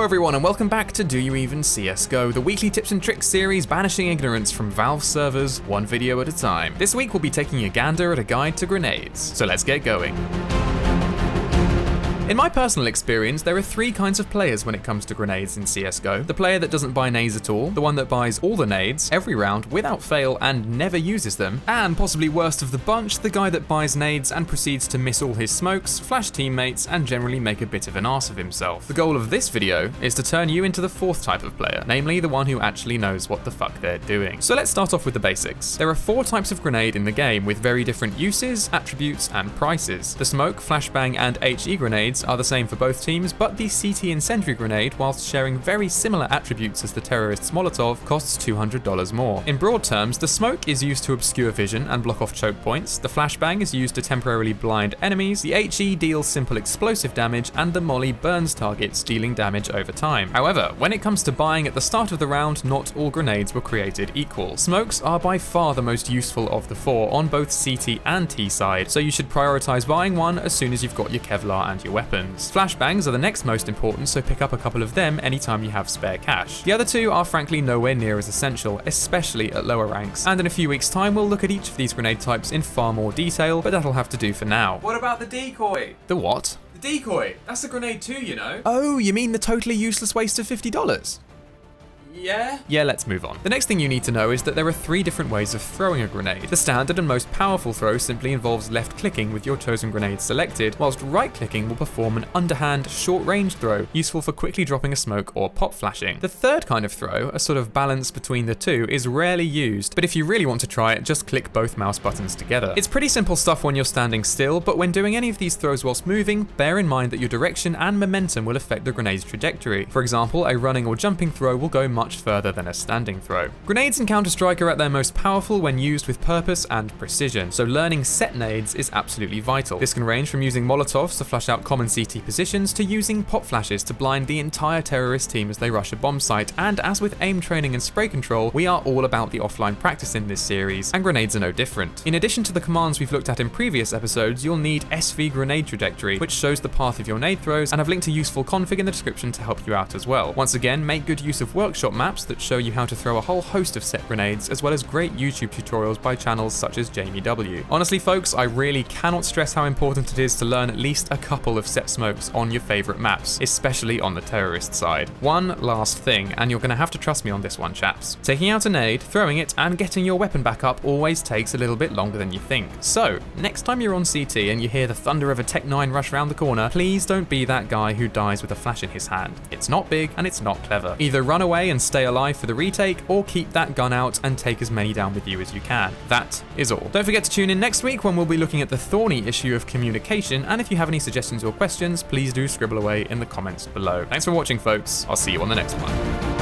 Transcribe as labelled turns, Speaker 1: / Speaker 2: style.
Speaker 1: everyone and welcome back to Do You Even CSGO, the weekly tips and tricks series banishing ignorance from Valve servers one video at a time. This week we'll be taking a gander at a guide to grenades, so let's get going. In my personal experience, there are three kinds of players when it comes to grenades in CSGO. The player that doesn't buy nades at all, the one that buys all the nades, every round, without fail, and never uses them, and possibly worst of the bunch, the guy that buys nades and proceeds to miss all his smokes, flash teammates, and generally make a bit of an arse of himself. The goal of this video is to turn you into the fourth type of player, namely the one who actually knows what the fuck they're doing. So let's start off with the basics. There are four types of grenade in the game with very different uses, attributes, and prices. The smoke, flashbang, and HE grenades are the same for both teams, but the CT incendiary grenade, whilst sharing very similar attributes as the terrorist's Molotov, costs $200 more. In broad terms, the smoke is used to obscure vision and block off choke points, the flashbang is used to temporarily blind enemies, the HE deals simple explosive damage, and the molly burns targets, dealing damage over time. However, when it comes to buying at the start of the round, not all grenades were created equal. Smokes are by far the most useful of the four on both CT and T side, so you should prioritize buying one as soon as you've got your Kevlar and your weapons. Flashbangs are the next most important, so pick up a couple of them anytime you have spare cash. The other two are frankly nowhere near as essential, especially at lower ranks, and in a few weeks' time we'll look at each of these grenade types in far more detail, but that'll have to do for now.
Speaker 2: What about the decoy?
Speaker 1: The what?
Speaker 2: The decoy. That's a grenade too, you know.
Speaker 1: Oh, you mean the totally useless waste of $50?
Speaker 2: Yeah,
Speaker 1: let's move on. The next thing you need to know is that there are three different ways of throwing a grenade. The standard and most powerful throw simply involves left-clicking with your chosen grenade selected, whilst right-clicking will perform an underhand, short-range throw, useful for quickly dropping a smoke or pop flashing. The third kind of throw, a sort of balance between the two, is rarely used, but if you really want to try it, just click both mouse buttons together. It's pretty simple stuff when you're standing still, but when doing any of these throws whilst moving, bear in mind that your direction and momentum will affect the grenade's trajectory. For example, a running or jumping throw will go much further than a standing throw. Grenades in Counter-Strike are at their most powerful when used with purpose and precision, so learning set nades is absolutely vital. This can range from using Molotovs to flash out common CT positions to using pop flashes to blind the entire terrorist team as they rush a bomb site, and as with aim training and spray control, we are all about the offline practice in this series, and grenades are no different. In addition to the commands we've looked at in previous episodes, you'll need SV grenade trajectory, which shows the path of your nade throws, and I've linked a useful config in the description to help you out as well. Once again, make good use of workshop maps that show you how to throw a whole host of set grenades, as well as great YouTube tutorials by channels such as Jamie W. Honestly folks, I really cannot stress how important it is to learn at least a couple of set smokes on your favourite maps, especially on the terrorist side. One last thing, and you're going to have to trust me on this one, chaps. Taking out a nade, throwing it, and getting your weapon back up always takes a little bit longer than you think. So, next time you're on CT and you hear the thunder of a Tech 9 rush round the corner, please don't be that guy who dies with a flash in his hand. It's not big and it's not clever. Either run away and stay alive for the retake, or keep that gun out and take as many down with you as you can. That is all. Don't forget to tune in next week when we'll be looking at the thorny issue of communication, and if you have any suggestions or questions, please do scribble away in the comments below. Thanks for watching folks, I'll see you on the next one.